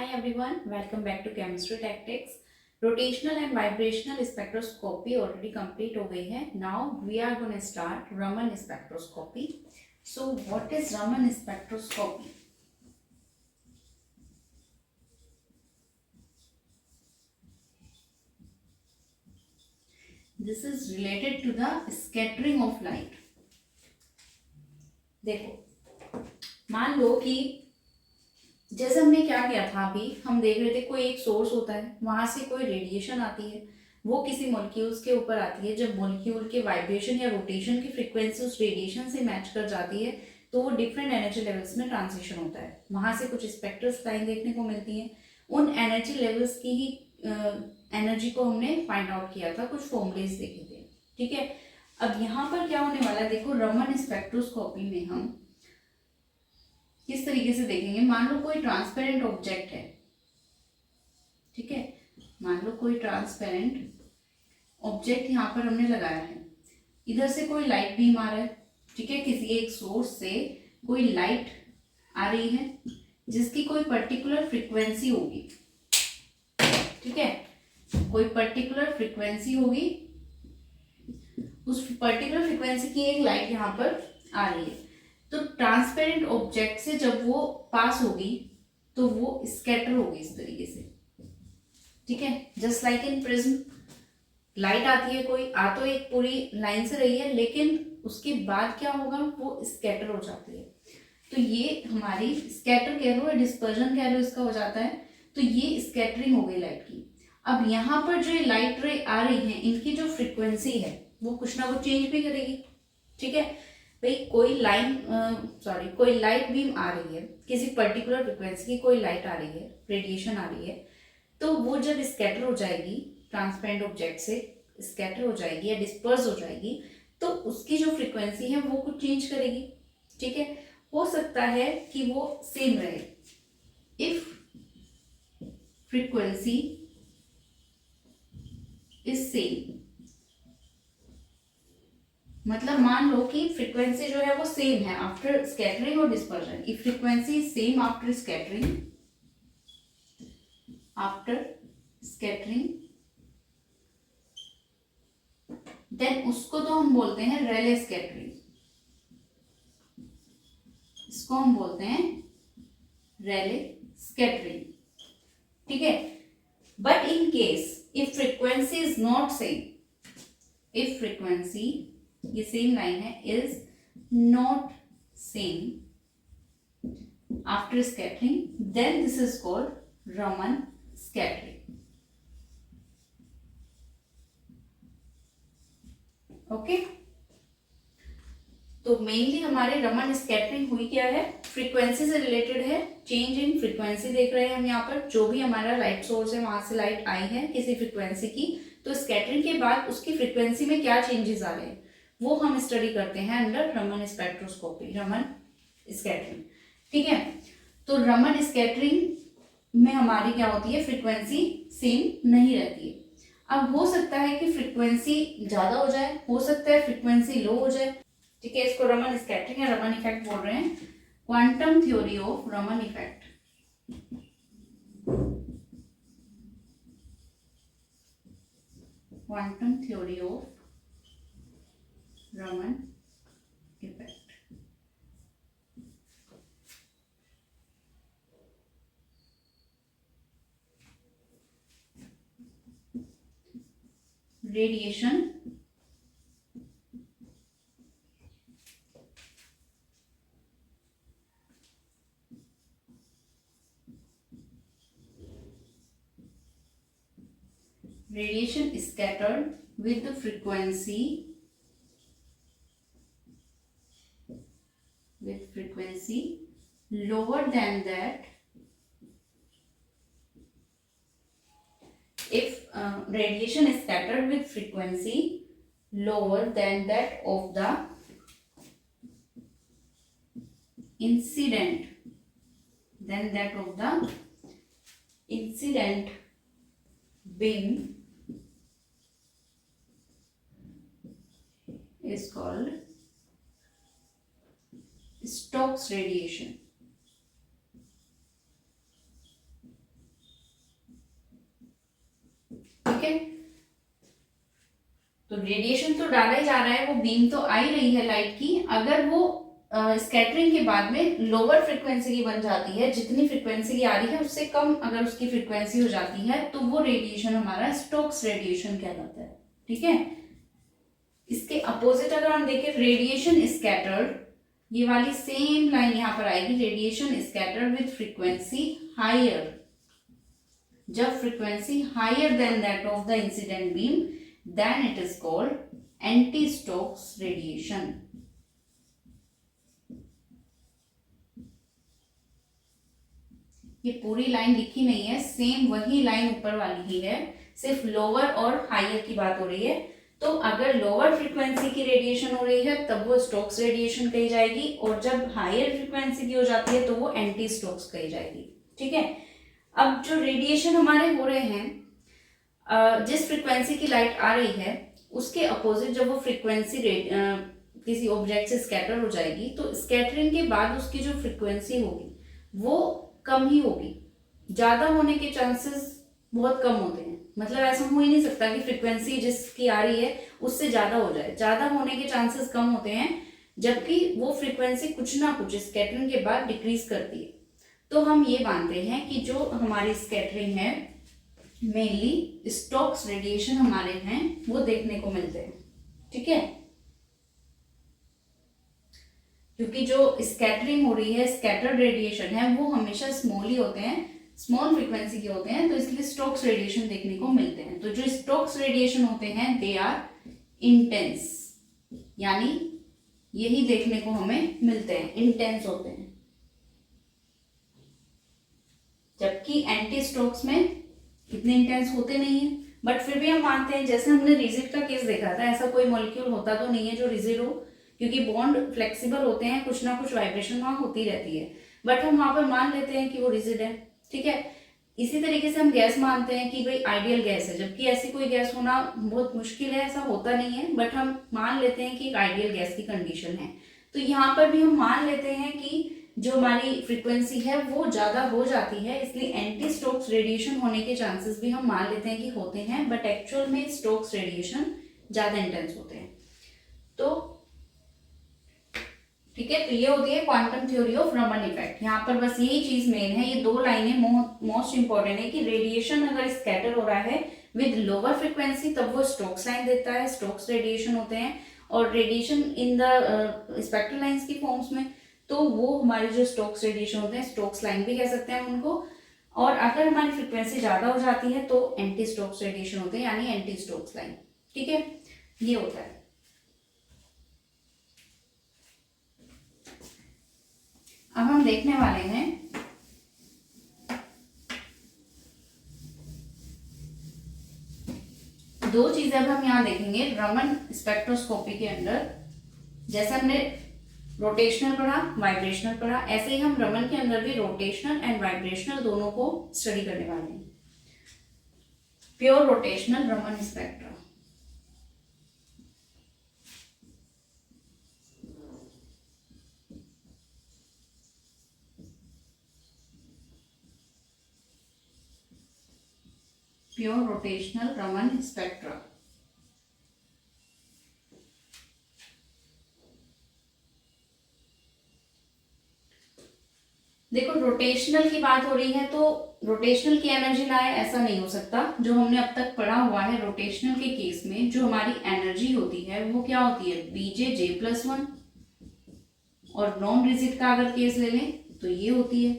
Hi everyone, welcome back to Chemistry Tactics. Rotational and vibrational spectroscopy already complete हो गई है. Now we are going to start Raman spectroscopy. So what is Raman spectroscopy? This is related to the scattering of light. देखो, मान लो कि जैसे हमने क्या किया था, अभी हम देख रहे थे कोई एक सोर्स होता है, वहां से कोई रेडिएशन आती है, वो किसी मॉलिक्यूल्स के ऊपर आती है. जब मॉलिक्यूल के वाइब्रेशन या रोटेशन की फ्रीक्वेंसी उस रेडिएशन से मैच कर जाती है तो वो डिफरेंट एनर्जी लेवल्स में ट्रांजिशन होता है. वहां से कुछ स्पेक्ट्रल लाइन देखने को मिलती है. उन एनर्जी लेवल्स की ही एनर्जी को हमने फाइंड आउट किया था, कुछ फॉर्मुलेज देखे थे. ठीक है, अब यहाँ पर क्या होने वाला है, देखो रमन स्पेक्ट्रोस्कोपी में हम किस तरीके से देखेंगे. मान लो कोई ट्रांसपेरेंट ऑब्जेक्ट है. ठीक है, मान लो कोई ट्रांसपेरेंट ऑब्जेक्ट यहाँ पर हमने लगाया है. इधर से कोई लाइट बीम आ रहा है. ठीक है, किसी एक सोर्स से कोई लाइट आ रही है जिसकी कोई पर्टिकुलर फ्रीक्वेंसी होगी. ठीक है, कोई पर्टिकुलर फ्रीक्वेंसी होगी, उस पर्टिकुलर फ्रीक्वेंसी की एक लाइट यहाँ पर आ रही है. तो ट्रांसपेरेंट ऑब्जेक्ट से जब वो पास होगी तो वो स्कैटर होगी इस तरीके से. ठीक है, just like in prism, light आती है, कोई आ तो एक पूरी लाइन से रही है, लेकिन उसके बाद क्या होगा, वो स्कैटर हो जाती है. तो ये हमारी स्कैटर कह लो या डिस्पर्जन कह लो, इसका हो जाता है. तो ये स्कैटरिंग हो गई लाइट की. अब यहाँ पर जो लाइट रे आ रही है, इनकी जो फ्रीक्वेंसी है वो कुछ ना कुछ चेंज भी करेगी. ठीक है भाई, कोई कोई लाइट बीम आ रही है, किसी पर्टिकुलर फ्रीक्वेंसी की कोई लाइट आ रही है, रेडिएशन आ रही है, तो वो जब स्कैटर हो जाएगी, ट्रांसपेरेंट ऑब्जेक्ट से स्कैटर हो जाएगी या डिस्पर्स हो जाएगी, तो उसकी जो फ्रीक्वेंसी है वो कुछ चेंज करेगी. ठीक है, हो सकता है कि वो सेम रहे. इफ फ्रीक्वेंसी इज सेम, मतलब मान लो कि फ्रीक्वेंसी जो है वो सेम है आफ्टर स्कैटरिंग और dispersion. If frequency is same after scattering then उसको तो हम बोलते हैं रेले स्कैटरिंग. इसको हम बोलते हैं रेले स्कैटरिंग. ठीक है, but in case if frequency is not same, if frequency, ये सेम लाइन है, is not same after scattering, then this is called Raman scattering. Okay, तो मेनली हमारे रमन स्कैटरिंग हुई क्या है, फ्रीक्वेंसी से रिलेटेड है. चेंज इन फ्रीक्वेंसी देख रहे हैं हम यहाँ पर. जो भी हमारा लाइट सोर्स है वहां से लाइट आई है किसी फ्रीक्वेंसी की, तो स्कैटरिंग के बाद उसकी फ्रीक्वेंसी में क्या चेंजेस आ रहे हैं वो हम स्टडी करते हैं under Raman spectroscopy, Raman scattering. ठीक है, तो रमन स्कैटरिंग में हमारी क्या होती है, फ्रीक्वेंसी सेम नहीं रहती है. अब हो सकता है कि फ्रीक्वेंसी ज्यादा हो जाए, हो सकता है फ्रीक्वेंसी लो हो जाए. ठीक है, इसको रमन स्कैटरिंग या रमन इफेक्ट बोल रहे हैं. Quantum theory of Raman effect. Quantum theory of Raman effect. Radiation scattered with the frequency lower than that. If radiation is scattered with frequency lower than that of the incident, beam is called Stokes radiation. ठीक है। तो radiation तो डाला ही जा रहा है, वो beam तो आ ही रही है लाइट की। अगर वो स्कैटरिंग के बाद में लोअर फ्रीक्वेंसी की बन जाती है, जितनी फ्रीक्वेंसी की आ रही है उससे कम अगर उसकी फ्रीक्वेंसी हो जाती है, तो वो रेडिएशन हमारा स्टोक्स रेडिएशन कहलाता है। ठीक है। इसके अपोजिट अगर हम देखें रेडिएशन स्कैटर्ड, ये वाली सेम लाइन यहां पर आएगी, radiation scattered with frequency higher. जब frequency higher then that of the incident beam, then it is called anti Stokes radiation. ये पूरी लाइन लिखी नहीं है, सेम वही लाइन ऊपर वाली ही है, सिर्फ लोअर और हायर की बात हो रही है। तो अगर लोअर फ्रीक्वेंसी की रेडिएशन हो रही है तब वो स्टोक्स रेडिएशन कही जाएगी, और जब हायर फ्रीक्वेंसी की हो जाती है तो वो एंटी स्टोक्स कही जाएगी। ठीक है। अब जो रेडिएशन हमारे हो रहे हैं, जिस फ्रीक्वेंसी की लाइट आ रही है उसके अपोजिट जब वो फ्रीक्वेंसी किसी ऑब्जेक्ट से स्कैटर हो जाएगी, तो स्कैटरिंग के बाद उसकी जो फ्रीक्वेंसी होगी वो कम ही होगी। ज्यादा होने के चांसेस बहुत कम होते हैं, मतलब ऐसा हो ही नहीं सकता कि फ्रीक्वेंसी जिसकी आ रही है उससे ज्यादा हो जाए। ज्यादा होने के चांसेस कम होते हैं, जबकि वो फ्रीक्वेंसी कुछ ना कुछ स्कैटरिंग के बाद डिक्रीज करती है। तो हम ये मानते हैं कि जो हमारी स्कैटरिंग है, मेनली स्टोक्स रेडिएशन हमारे हैं वो देखने को मिलते हैं। ठीक है। क्योंकि जो स्कैटरिंग हो रही है, स्कैटर्ड रेडिएशन है, वो हमेशा स्मॉल ही होते हैं, स्मॉल फ्रीक्वेंसी के होते हैं, तो इसलिए स्टोक्स रेडिएशन देखने को मिलते हैं। तो जो स्टोक्स रेडिएशन होते हैं दे आर इंटेंस, यानी यही देखने को हमें मिलते हैं, इंटेंस होते हैं। जबकि एंटी स्टोक्स में इतने इंटेंस होते नहीं है, बट फिर भी हम मानते हैं, जैसे हमने रिजिड का केस देखा था, ऐसा कोई मॉलिक्यूल होता तो नहीं है जो रिजिड हो, क्योंकि बॉन्ड फ्लेक्सिबल होते हैं, कुछ ना कुछ वाइब्रेशन वहां होती रहती है, बट हम वहां पर मान लेते हैं कि वो रिजिड है। ठीक है। इसी तरीके से हम गैस मानते हैं कि भाई आइडियल गैस है, जबकि ऐसी कोई गैस होना बहुत मुश्किल है, ऐसा होता नहीं है, बट हम मान लेते हैं कि एक आइडियल गैस की कंडीशन है। तो यहाँ पर भी हम मान लेते हैं कि जो हमारी फ्रीक्वेंसी है वो ज्यादा हो जाती है, इसलिए एंटी स्टोक्स रेडिएशन होने के चांसेस भी हम मान लेते हैं कि होते हैं, बट एक्चुअल में स्टोक्स रेडिएशन ज्यादा इंटेंस होते हैं। तो ठीक है। तो ये होती है quantum theory of Raman effect. यहाँ पर बस यही चीज मेन है, ये दो लाइनें मोस्ट इंपॉर्टेंट है कि रेडिएशन अगर स्कैटर हो रहा है विद लोअर फ्रीक्वेंसी तब वो स्टोक्स लाइन देता है, स्टोक्स रेडिएशन होते हैं, और radiation in the spectral lines की फॉर्म्स में तो वो हमारे जो स्टोक्स रेडिएशन होते हैं, स्टोक्स लाइन भी कह सकते हैं हम उनको। और अगर हमारी फ्रीक्वेंसी ज्यादा हो जाती है तो एंटी स्टोक्स रेडिएशन होते हैं, यानी एंटी स्टोक्स लाइन। ठीक है। ये होता है। अब हम देखने वाले हैं दो चीजें। अब हम यहाँ देखेंगे रमन स्पेक्ट्रोस्कोपी के अंदर, जैसे हमने रोटेशनल पढ़ा, वाइब्रेशनल पढ़ा, ऐसे ही हम रमन के अंदर भी रोटेशनल एंड वाइब्रेशनल दोनों को स्टडी करने वाले हैं। Pure rotational Raman spectra. Pure rotational Raman spectra. देखो रोटेशनल की बात हो रही है तो रोटेशनल की एनर्जी लाए ऐसा नहीं हो सकता। जो हमने अब तक पढ़ा हुआ है रोटेशनल के केस में जो हमारी एनर्जी होती है वो क्या होती है, बीजे J+1, और नॉन रिजिड का अगर केस ले लें तो ये होती है।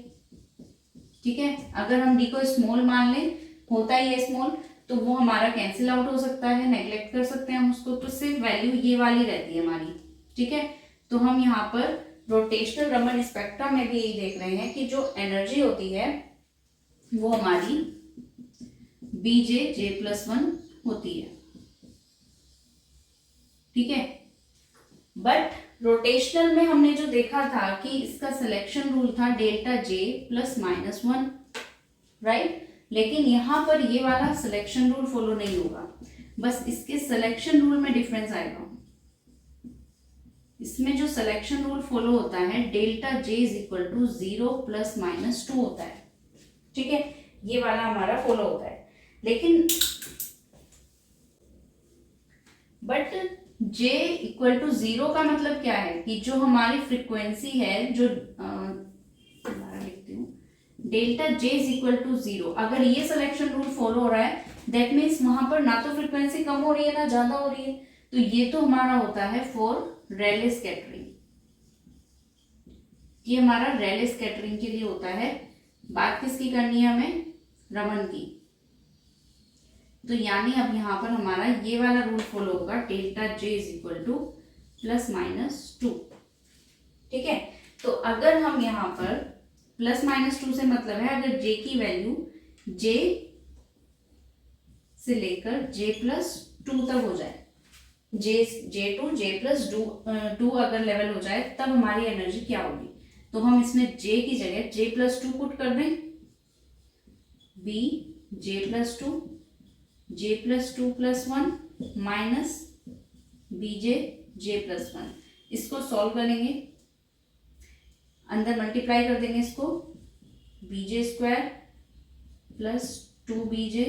ठीक है। अगर हम डी को स्मॉल मान लें, होता ही है स्मॉल, तो वो हमारा कैंसिल आउट हो सकता है, नेग्लेक्ट कर सकते हैं हम उसको, तो सिर्फ वैल्यू ये वाली रहती है हमारी। ठीक है। तो हम यहाँ पर रोटेशनल रमन स्पेक्ट्रा में भी यही देख रहे हैं कि जो एनर्जी होती है वो हमारी बीजे J+1 होती है। ठीक है। बट रोटेशनल में हमने जो देखा था कि इसका सिलेक्शन रूल था डेल्टा J+-1, राइट। लेकिन यहाँ पर ये वाला सिलेक्शन रूल फॉलो नहीं होगा, बस इसके सिलेक्शन रूल में डिफरेंस आएगा। इसमें जो सिलेक्शन रूल फॉलो होता है डेल्टा J = 0 ± 2 होता है। ठीक है। ये वाला हमारा फॉलो होता है। लेकिन बट J इक्वल टू 0 का मतलब क्या है कि जो हमारी फ्रीक्वेंसी है, जो लिखती हूँ, delta J is equal to 0, अगर ये सिलेक्शन रूल फॉलो हो रहा है दैट मीन्स वहां पर ना तो फ्रीक्वेंसी कम हो रही है ना ज्यादा हो रही है, तो ये तो हमारा होता है फॉर रेले स्कैटरिंग, ये हमारा रेले स्कैटरिंग के लिए होता है। बात किसकी करनी है हमें, रमन की। तो यानी अब यहाँ पर हमारा ये वाला रूल फॉलो होगा, delta J is equal to +-2, ठीक है। तो अगर हम यहाँ पर +-2 से मतलब है अगर J की वैल्यू J से लेकर J+2 तक हो जाए, J2 J+2 अगर लेवल हो जाए तब हमारी एनर्जी क्या होगी। तो हम इसमें J की जगह J+2 पुट कर दें, B J+2 J+2+1 minus BJ J+1, इसको सॉल्व करेंगे, अंदर मल्टीप्लाई कर देंगे इसको, BJ² plus 2BJ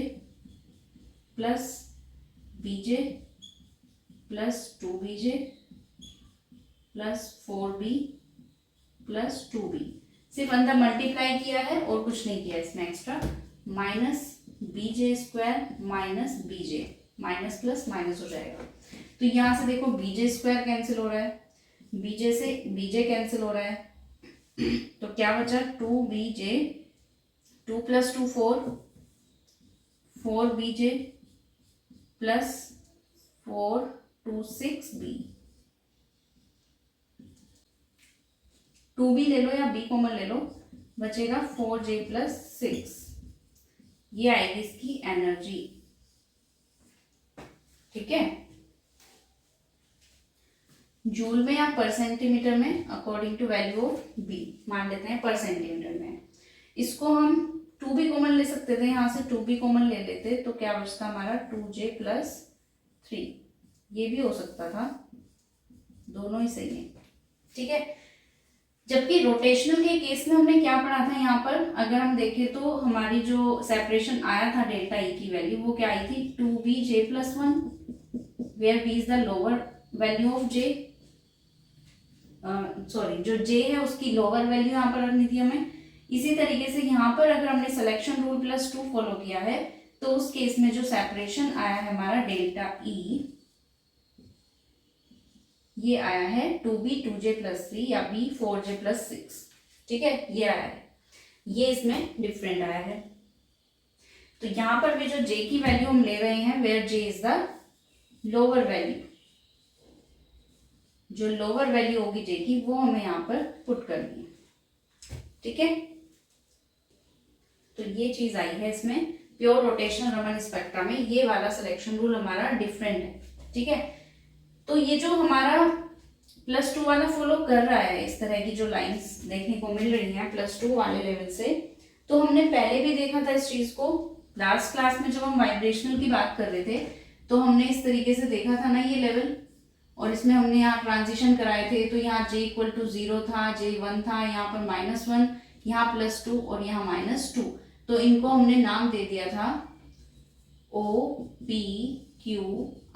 plus BJ plus 2BJ plus 4B plus 2B, सिर्फ अंदर मल्टीप्लाई किया है और कुछ नहीं किया इसमें extra, minus BJ² minus BJ, minus plus minus हो जाएगा। तो यहाँ से देखो BJ² कैंसिल हो रहा है, BJ से BJ कैंसिल हो रहा है, तो क्या बचा 2BJ, 2 + 2 4, 4BJ plus 4 2 6B, 2B ले लो या B कॉमन ले लो, बचेगा 4J प्लस 6, ये आएगी इसकी एनर्जी, ठीक है। जूल में या पर सेंटीमीटर में according to value of B, मान लेते हैं पर सेंटीमीटर में। इसको हम 2B कॉमन ले सकते थे, यहाँ से 2B कॉमन ले लेते तो क्या बचता हमारा 2J प्लस 3, ये भी हो सकता था, दोनों ही सही है, ठीक है। जबकि रोटेशनल के केस में हमने क्या पढ़ा था, यहाँ पर अगर हम देखें तो हमारी जो सेपरेशन आया था डेल्टा E की वैल्यू वो क्या आई थी 2BJ+1, where B is the lower value of J, sorry जो J है उसकी लोअर वैल्यू यहाँ पर रखनी थी हमें। इसी तरीके से यहाँ पर अगर हमने सिलेक्शन रूल +2 फॉलो किया है तो उस केस में जो सेपरेशन आया है हमारा डेल्टा E, ये आया है 2B 2J+3 या B 4J+6, ठीक है, ये आया है, ये इसमें डिफरेंट आया है। तो यहाँ पर भी जो J की वैल्यू हम ले रहे हैं where J is the lower value, जो लोअर वैल्यू होगी J की वो हमें यहाँ पर पुट करनी है, ठीक है। तो ये चीज आई है इसमें प्योर रोटेशनल रमन स्पेक्ट्रा में, ये वाला सिलेक्शन रूल हमारा डिफरेंट है, ठीक है। तो ये जो हमारा +2 वाला फॉलो कर रहा है, इस तरह की जो लाइंस देखने को मिल रही हैं +2 वाले लेवल से, तो हमने पहले भी देखा था इस चीज को लास्ट क्लास में जब हम वाइब्रेशनल की बात कर रहे थे, तो हमने इस तरीके से देखा था ना ये लेवल, और इसमें हमने यहाँ ट्रांजिशन कराए थे, तो यहाँ J इक्वल टू 0 था, J 1 था, यहाँ पर -1, यहाँ +2 और यहाँ -2, तो इनको हमने नाम दे दिया था O P Q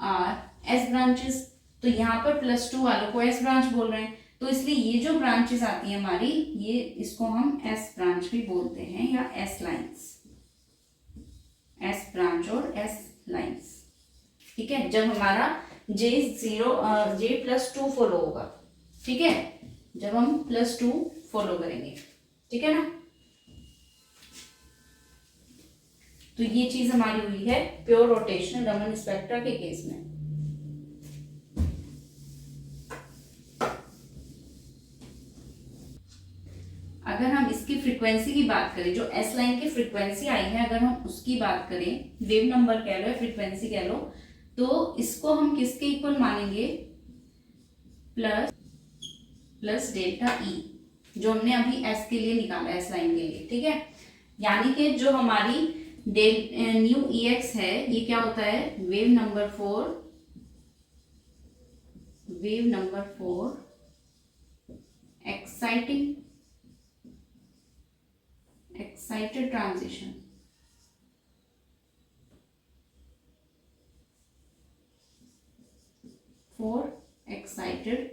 R S branches. तो यहाँ पर +2 वालों को S ब्रांच बोल रहे हैं, तो इसलिए ये जो ब्रांचेस आती है हमारी, ये इसको हम S ब्रांच भी बोलते हैं या S लाइंस, S ब्रांच और S लाइंस, ठीक है। जब हमारा J+2 फॉलो होगा, ठीक है, जब हम +2 फॉलो करेंगे, ठीक है ना। तो ये चीज हमारी हुई है प्योर रोटेशनल रमन स्पेक्ट्रा के केस में। अगर हम इसकी फ्रीक्वेंसी की बात करें, जो एस लाइन की फ्रीक्वेंसी आई है अगर हम उसकी बात करें, वेव नंबर कह लो फ्रीक्वेंसी कह लो, तो इसको हम किसके इक्वल मानेंगे, प्लस डेल्टा E, जो हमने अभी एस के लिए निकाला एस लाइन के लिए, ठीक है। यानी कि जो हमारी न्यू EX है ये क्या होता है, wave number 4 excited transition, for excited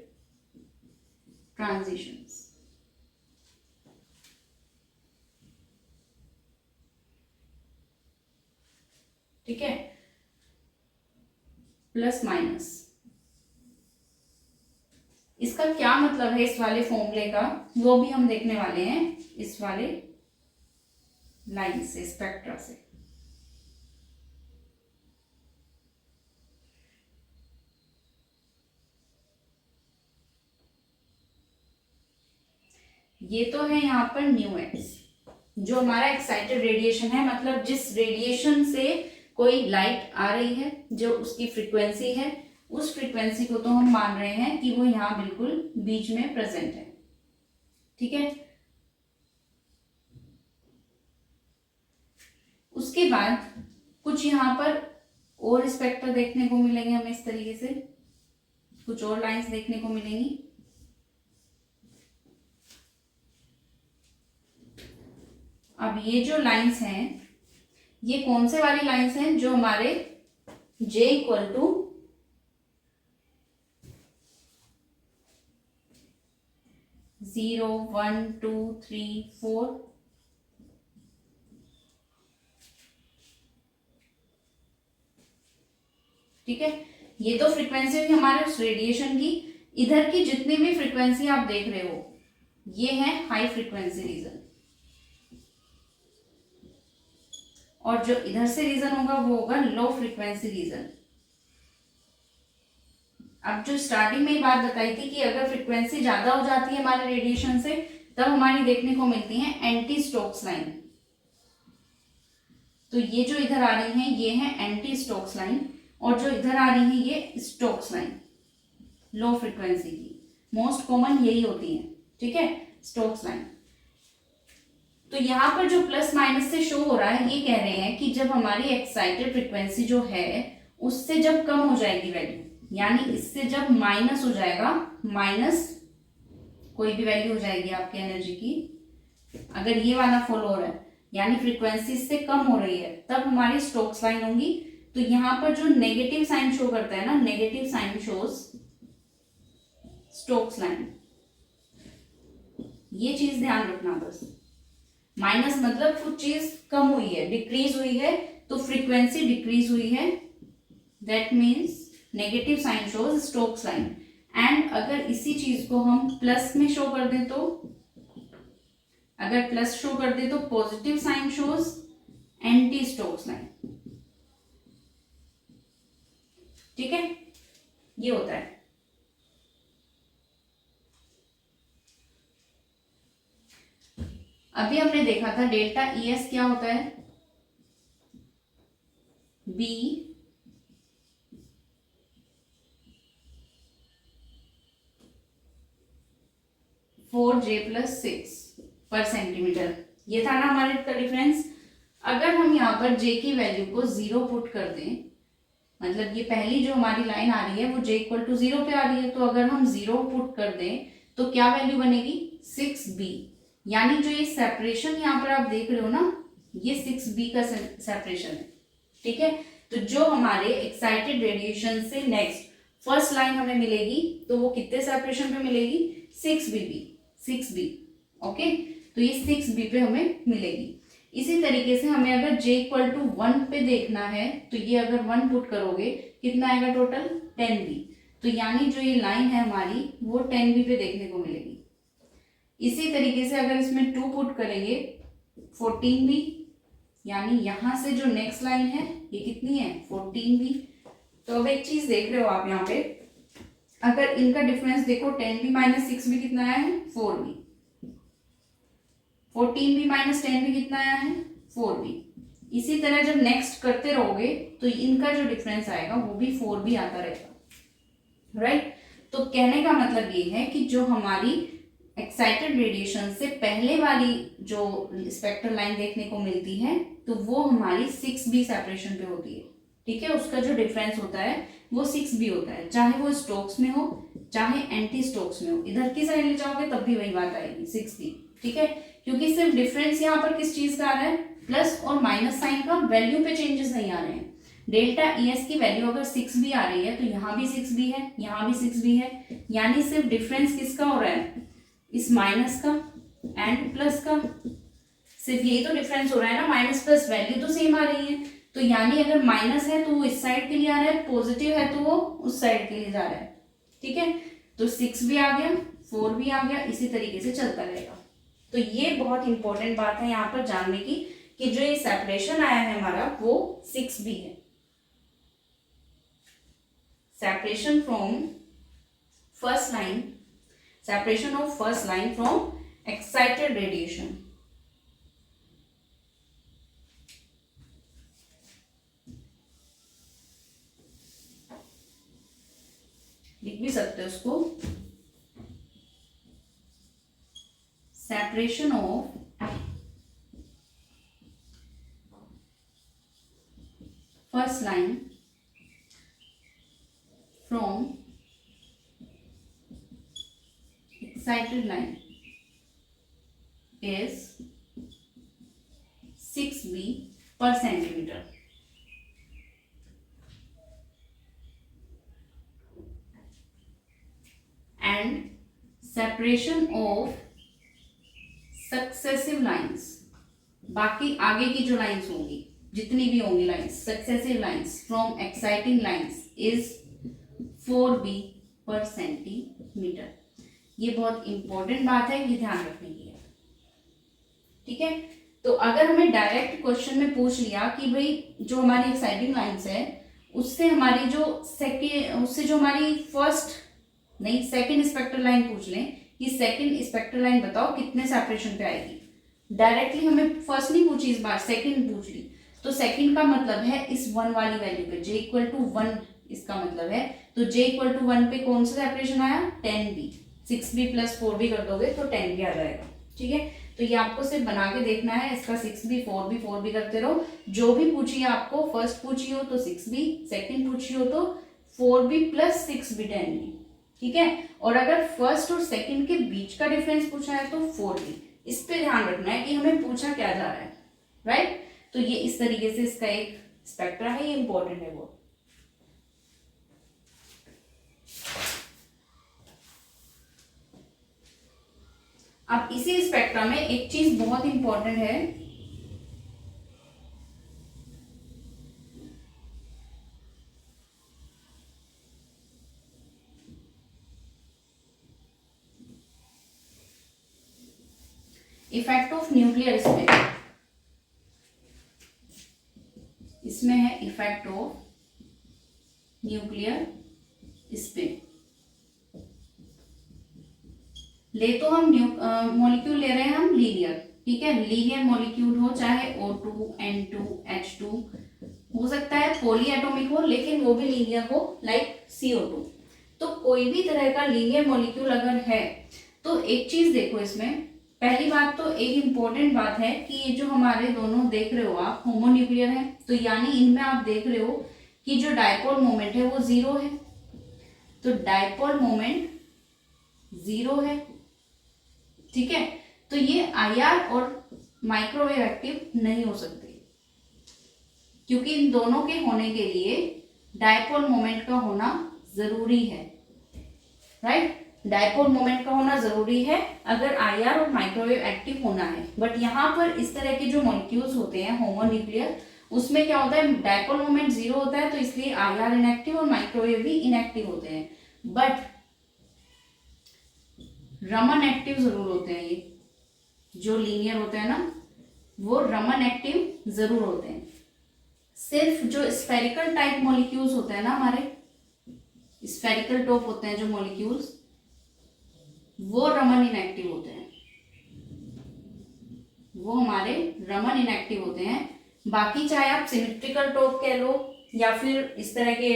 transitions. ठीक है, प्लस माइनस, इसका क्या मतलब है इस वाले फॉर्मूले का, वो भी हम देखने वाले हैं इस वाले लाइन से, स्पेक्ट्रा से। ये तो है यहाँ पर न्यू एक्स, जो हमारा एक्साइटेड रेडिएशन है, मतलब जिस रेडिएशन से कोई लाइट आ रही है, जो उसकी फ्रीक्वेंसी है, उस फ्रीक्वेंसी को तो हम मान रहे हैं कि वो यहाँ बिल्कुल बीच में प्रेजेंट है। ठीक है, उसके बाद कुछ यहाँ पर और स्पेक्ट्रा देखने को मिलेंगे हमें, इस तरीके से कुछ और लाइंस देखने को मिलेंगी। अब ये जो लाइंस हैं, ये कौन से वाली लाइंस हैं, जो हमारे J इक्वल टू 0, 1, 2, 3, 4, ठीक है, ये तो फ्रीक्वेंसी हुई हमारे उस रेडिएशन की। इधर की जितनी भी फ्रीक्वेंसी आप देख रहे हो, ये है हाई फ्रीक्वेंसी रीजन, और जो इधर से रीजन होगा वो होगा लो फ्रीक्वेंसी रीजन। अब जो स्टार्टिंग में ही बात बताई थी कि अगर फ्रीक्वेंसी ज्यादा हो जाती है हमारे रेडिएशन से, तब हमारी देखने को मिलती है एंटी स्टोक्स लाइन। तो ये जो इधर आ रही है ये है एंटी स्टोक्स लाइन, और जो इधर आ रही है ये स्टोक्स लाइन, लो फ्रीक्वेंसी की। मोस्ट कॉमन यही होती है, ठीक है, स्टोक्स लाइन। तो यहाँ पर जो प्लस माइनस से शो हो रहा है, ये कह रहे हैं कि जब हमारी एक्साइटेड फ्रीक्वेंसी जो है उससे जब कम हो जाएगी वैल्यू, यानी इससे जब माइनस हो जाएगा, माइनस कोई भी वैल्यू हो जाएगी आपकी एनर्जी की, अगर ये वाला फॉलो हो रहा है यानी फ्रीक्वेंसी इससे कम हो रही है, तब हमारी स्टोक्स लाइन होंगी। तो यहाँ पर जो नेगेटिव साइन शो करता है ना, negative sign shows Stokes line. ये चीज ध्यान रखना बस, माइनस मतलब कुछ चीज कम हुई है, डिक्रीज हुई है, तो फ्रीक्वेंसी डिक्रीज हुई है, that means negative sign shows Stokes line. And अगर इसी चीज को हम प्लस में शो कर दें, तो अगर प्लस शो कर दे तो positive sign shows anti Stokes line. ठीक है, ये होता है। अभी हमने देखा था डेल्टा ई एस क्या होता है, बी फोर जे प्लस 6 पर सेंटीमीटर। ये था ना हमारे का डिफरेंस। अगर हम यहाँ पर जे की वैल्यू को 0 पुट कर दें, मतलब ये पहली जो हमारी लाइन आ रही है वो जे इक्वल टू 0 पे आ रही है, तो अगर हम 0 पुट कर दें तो क्या वैल्यू बनेगी, 6b। यानी जो ये सेपरेशन यहाँ पर आप देख रहे हो ना, ये 6b का सेपरेशन है। ठीक है, तो जो हमारे एक्साइटेड रेडिएशन से नेक्स्ट फर्स्ट लाइन हमें मिलेगी, तो वो कितने सेपरेशन पे मिलेगी, 6b। ओके, तो ये 6b पे हमें मिलेगी। इसी तरीके से हमें अगर j इक्वल टू 1 पे देखना है, तो ये अगर 1 पुट करोगे कितना आएगा टोटल, 10b। तो यानी जो ये लाइन है हमारी वो 10b पे देखने को मिलेगी। इसी तरीके से अगर इसमें 2 पुट करेंगे 14b, यानी यहां से जो नेक्स्ट लाइन है ये कितनी है, 14b। तो अब एक चीज देख रहे हो आप यहाँ पे, अगर इनका डिफरेंस देखो, 10b माइनस 6b कितना आया है, 4b। 14b माइनस 10b कितना आया है, 4b। इसी तरह जब नेक्स्ट करते रहोगे तो इनका जो डिफरेंस आएगा वो भी 4b आता रहेगा, राइट। तो कहने का मतलब ये है कि जो हमारी एक्साइटेड रेडिएशन से पहले वाली जो स्पेक्ट्रल लाइन देखने को मिलती है, तो वो हमारी 6b सेपरेशन पे होती है। ठीक है, उसका जो डिफरेंस होता है वो 6b होता है, चाहे वो स्टोक्स में हो चाहे एंटी स्टोक्स में हो। इधर की साइड ले जाओगे तब भी वही बात आएगी, 6b। ठीक है, क्योंकि सिर्फ डिफरेंस यहाँ पर किस चीज का आ रहा है, प्लस और माइनस साइन का, वैल्यू पे चेंजेस नहीं आ रहे हैं। डेल्टा ES की वैल्यू अगर 6 भी आ रही है तो यहाँ भी 6 भी है, यहाँ भी 6 भी है, यानी सिर्फ डिफरेंस किसका हो रहा है, इस माइनस का एंड प्लस का, सिर्फ यही तो डिफरेंस हो रहा है ना, माइनस प्लस वैल्यू तो सेम आ रही है। तो यानी अगर माइनस है तो वो इस साइड के लिए आ रहा है, पॉजिटिव है तो वो उस साइड के लिए जा रहा है। ठीक है, तो 6 भी आ गया, 4 भी आ गया, इसी तरीके से चलता रहेगा। तो ये बहुत इंपॉर्टेंट बात है यहाँ पर जानने की कि जो ये सेपरेशन आया है हमारा वो 6 भी है। Separation from first line, separation of first line from excited radiation. लिख भी सकते हो उसको, separation of first line from excited line is 6B per centimeter. And separation of successive lines, बाकी आगे की जो लाइंस होंगी, जितनी भी होंगी lines, successive lines from exciting lines is 4B per centimeter. ये बहुत इंपॉर्टेंट बात है, ये ध्यान रखने की है। ठीक है, तो अगर हमें डायरेक्ट क्वेश्चन में पूछ लिया कि भाई जो हमारी एक्साइटिंग लाइंस है उससे हमारी जो सेकेंड, उससे जो हमारी फर्स्ट नहीं सेकंड स्पेक्ट्रल लाइन पूछ लें कि सेकंड स्पेक्ट्रल लाइन बताओ कितने सेपरेशन पे आएगी, डायरेक्टली हमें फर्स्ट नहीं पूछी इस बार, सेकंड पूछ ली, तो सेकंड का मतलब है इस 1 वाली वैल्यू पे, j इक्वल टू 1 इसका मतलब है, तो j इक्वल टू 1 पे कौन सा सेपरेशन आया, 10B, 6B प्लस 4B कर दोगे तो 10B आ जाएगा। ठीक है, तो ये आपको सिर्फ बना के देखना है, इसका 6B 4B 4B करते रहो, जो भी पूछिए आपको, फर्स्ट पूछी हो तो 6B, सेकंड पूछी हो तो 4B प्लस 6B 10B। ठीक है, और अगर फर्स्ट और सेकंड के बीच का डिफरेंस पूछा है तो 4B, इस पे ध्यान रखना है कि हमें पूछा क्या जा रहा है, राइट। तो ये इस तरीके से इसका एक स्पेक्ट्रा है, ये इंपॉर्टेंट है वो। अब इसी स्पेक्ट्रा में एक चीज बहुत इंपॉर्टेंट है, इफेक्ट ऑफ न्यूक्लियर स्पिन। इसमें है इफेक्ट ऑफ न्यूक्लियर स्पिन। ले तो हम मॉलिक्यूल ले रहे हैं हम लीनियर, ठीक है, लीनियर मॉलिक्यूल हो, चाहे O2 N2 H2 हो सकता है, पॉली एटॉमिक हो लेकिन वो भी लीनियर हो लाइक CO2। तो कोई भी तरह का लीनियर मॉलिक्यूल अगर है तो एक चीज देखो इसमें, पहली बात तो एक इंपॉर्टेंट बात है कि ये जो हमारे दोनों देख रहे हो आप होमोन्यूक्लियर है, तो यानी इनमें आप देख रहे हो कि जो डायपोल मोमेंट है वो 0 है, तो डायपोल मोमेंट 0 है। ठीक है, तो ये IR और माइक्रोवेव एक्टिव नहीं हो सकते, क्योंकि इन दोनों के होने के लिए डायपोल मोमेंट का होना जरूरी है, राइट। डायपोल मोमेंट का होना जरूरी है अगर IR और माइक्रोवेव एक्टिव होना है। बट यहाँ पर इस तरह के जो मॉलिक्यूल्स होते हैं होमोन्यूक्लियर, उसमें क्या होता है, डायपोल मोमेंट 0 होता है, तो इसलिए IR इनएक्टिव और माइक्रोवेव भी इनएक्टिव होते हैं। बट रमन एक्टिव जरूर होते हैं, ये जो लीनियर होते हैं ना वो रमन एक्टिव जरूर होते हैं। सिर्फ जो स्फेरिकल टाइप मॉलिक्यूल्स होते हैं ना, हमारे स्फेरिकल टॉप होते हैं जो मॉलिक्यूल्स, वो रमन इनएक्टिव होते हैं, वो हमारे रमन इनएक्टिव होते हैं। बाकी चाहे आप सिमेट्रिकल टॉप कह लो या फिर इस तरह के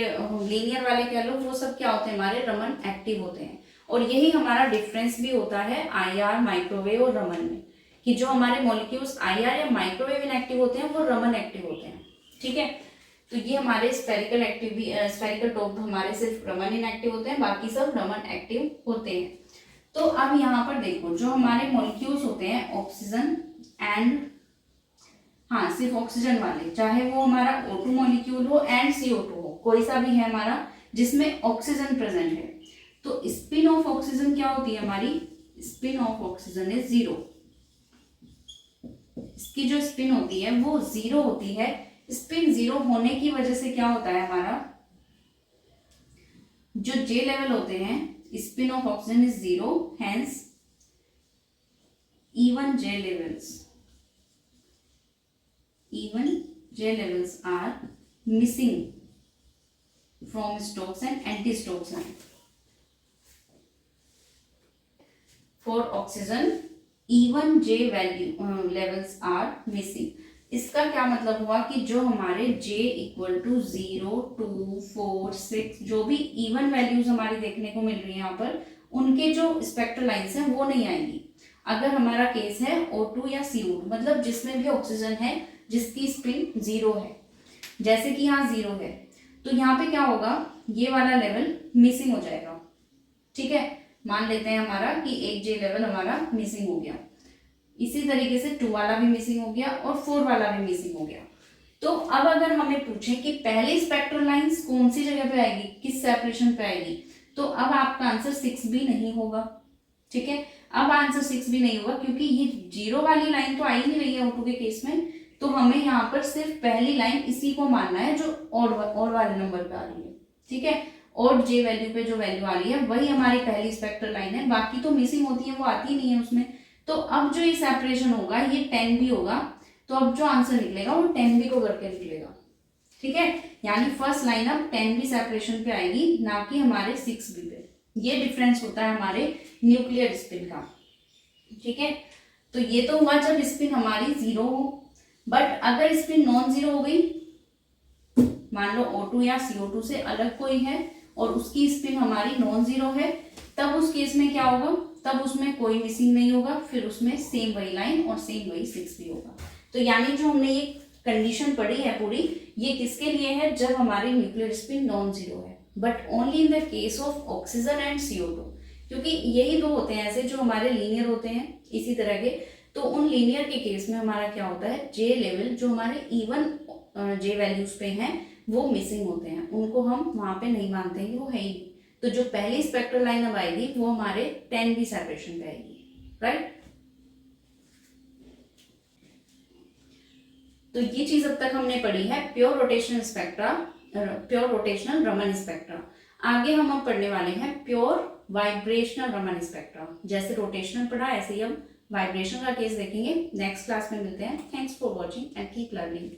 लीनियर वाले कह लो, वो सब क्या होते हैं, हमारे रमन एक्टिव होते हैं। और यही हमारा डिफरेंस भी होता है IR माइक्रोवेव और रमन में, कि जो हमारे मॉलिक्यूल्स IR या माइक्रोवेव इनएक्टिव होते हैं वो रमन एक्टिव होते हैं। ठीक है, तो ये हमारे स्फेरिकल एक्टिव भी, स्फेरिकल टॉप हमारे सिर्फ रमन इनएक्टिव होते हैं, बाकी सब रमन एक्टिव होते हैं। तो अब यहाँ पर देखो जो हमारे मॉलिक्यूल्स होते हैं ऑक्सीजन एंड हाँ सिर्फ ऑक्सीजन वाले, चाहे वो हमारा O2 मॉलिक्यूल हो एंड CO2 हो, कोई सा भी है हमारा जिसमें ऑक्सीजन प्रेजेंट है, तो स्पिन ऑफ ऑक्सीजन क्या होती है हमारी, स्पिन ऑफ ऑक्सीजन इज 0। इसकी जो स्पिन होती है वो 0 होती है। स्पिन 0 होने की वजह से क्या होता है हमारा, जो J लेवल होते हैं, spin off oxygen is 0, hence even J levels are missing from Stokes and anti-Stokes line. For oxygen even J value levels are missing. इसका क्या मतलब हुआ कि जो हमारे J इक्वल टू 0, 2, 4, 6 जो भी इवन वैल्यूज हमारी देखने को मिल रही है यहाँ पर, उनके जो स्पेक्ट्रल लाइंस हैं वो नहीं आएंगी। अगर हमारा केस है O2 या CO2, मतलब जिसमें भी ऑक्सीजन है जिसकी स्पिन 0 है, जैसे कि यहाँ 0 है, तो यहाँ पे क्या होगा, ये वाला लेवल मिसिंग हो जाएगा। ठीक है, मान लेते हैं हमारा कि एक J लेवल हमारा मिसिंग हो गया, इसी तरीके से 2 वाला भी मिसिंग हो गया और 4 वाला भी मिसिंग हो गया। तो अब अगर हमें पूछें कि पहली स्पेक्ट्रल लाइंस कौन सी जगह पे आएगी, किस सेपरेशन पे आएगी, तो अब आपका आंसर 6 भी नहीं होगा। ठीक है, अब आंसर 6 भी नहीं होगा क्योंकि ये 0 वाली लाइन तो आ ही नहीं रही है O2 के केस में, तो हमें यहाँ पर सिर्फ पहली लाइन इसी को मानना है जो और वाले नंबर पे आ रही है। ठीक है, और J वैल्यू पे जो वैल्यू आ रही है वही हमारी पहली स्पेक्ट्रल लाइन है, बाकी तो मिसिंग होती है, वो आती नहीं है उसमें। तो अब जो ये सेपरेशन होगा ये 10 भी होगा, तो अब जो आंसर निकलेगा वो 10 भी को करके निकलेगा। ठीक है, यानी फर्स्ट लाइन अब 10 भी सेपरेशन पे आएगी, ना कि हमारे 6 भी पे। ये डिफरेंस होता है हमारे न्यूक्लियर स्पिन का। ठीक है, तो ये तो हुआ जब स्पिन हमारी 0 हो, बट अगर स्पिन नॉन 0 हो गई, मान लो O2 या CO2 से अलग कोई है और उसकी स्पिन हमारी नॉन 0 है, तब उस केस में क्या होगा, तब उसमें कोई मिसिंग नहीं होगा, फिर उसमें सेम वही लाइन और सेम वही 6 भी होगा। तो यानी जो हमने ये कंडीशन पढ़ी है पूरी, ये किसके लिए है, जब हमारी न्यूक्लियर स्पिन नॉन 0 है, but only in the case of oxygen and CO2, क्योंकि यही दो होते हैं ऐसे जो हमारे लीनियर होते हैं इसी तरह के। तो उन लीनियर के केस में हमारा क्या होता है, J लेवल जो हमारे इवन J वैल्यूज पे हैं वो मिसिंग होते हैं, उनको हम वहां पे नहीं मानते हैं कि वो है ही। तो जो पहली स्पेक्ट्रल लाइन अब आएगी वो हमारे 10 भी सेपरेशन पे आएगी, राइट। तो ये चीज अब तक हमने पढ़ी है pure rotational spectra, pure rotational Raman spectra. आगे हम अब पढ़ने वाले हैं प्योर वाइब्रेशनल रमन स्पेक्ट्रा। जैसे रोटेशनल पढ़ा ऐसे ही हम वाइब्रेशन का केस देखेंगे। नेक्स्ट क्लास में मिलते हैं। Thanks for watching and keep learning.